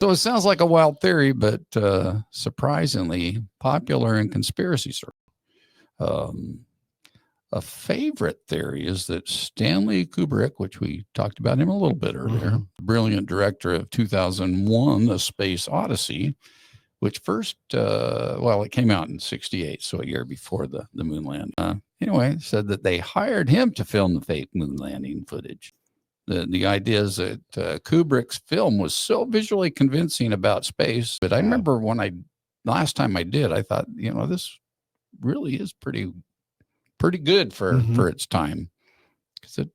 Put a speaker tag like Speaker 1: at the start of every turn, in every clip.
Speaker 1: So it sounds like a wild theory, but surprisingly popular in conspiracy circles. Um, a favorite theory is that Stanley Kubrick, which we talked about him a little bit earlier, brilliant director of 2001, A Space Odyssey, which first, it came out in 68, so a year before the moon landing. Anyway, said that they hired him to film the fake moon landing footage. The idea is that Kubrick's film was so visually convincing about space. But I remember last time I did, I thought, this really is pretty good for its time, because it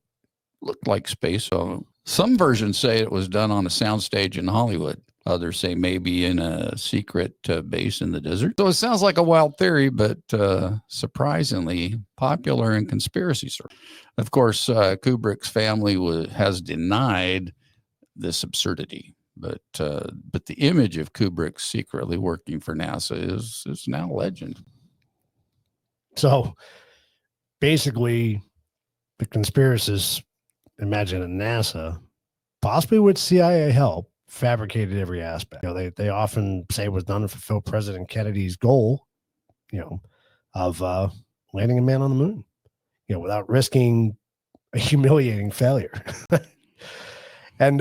Speaker 1: looked like space. So some versions say it was done on a soundstage in Hollywood. Others say maybe in a secret base in the desert. So it sounds like a wild theory, but surprisingly popular in conspiracy circles. Of course, Kubrick's family has denied this absurdity, but the image of Kubrick secretly working for NASA is now legend.
Speaker 2: So basically, the conspiracists imagine at NASA, possibly with CIA help, fabricated every aspect. They often say it was done to fulfill President Kennedy's goal, of landing a man on the moon, without risking a humiliating failure. And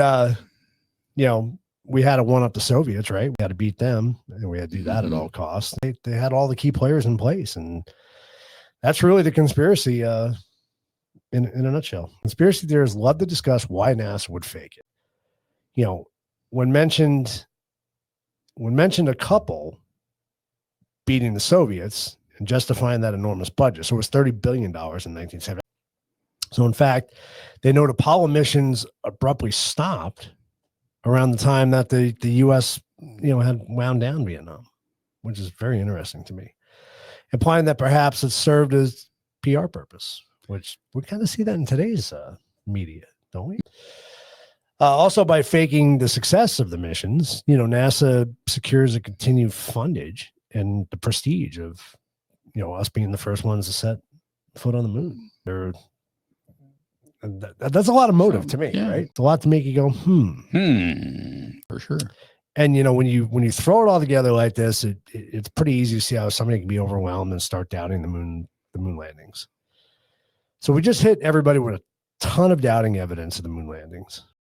Speaker 2: we had to one up the Soviets, right? We had to beat them, and we had to do that at all costs. They had all the key players in place, and that's really the conspiracy in a nutshell. Conspiracy theorists love to discuss why NASA would fake it. When mentioned a couple beating the Soviets and justifying that enormous budget. So it was $30 billion in 1970. So in fact, they note Apollo missions abruptly stopped around the time that the U.S. had wound down Vietnam, which is very interesting to me, implying that perhaps it served as PR purpose, which we kind of see that in today's media, don't we? Also, by faking the success of the missions, NASA secures a continued fundage and the prestige of, us being the first ones to set foot on the moon. That's a lot of motive to me, right? It's a lot to make you go,
Speaker 1: for sure.
Speaker 2: And when you throw it all together like this, it's pretty easy to see how somebody can be overwhelmed and start doubting the moon landings. So we just hit everybody with a ton of doubting evidence of the moon landings.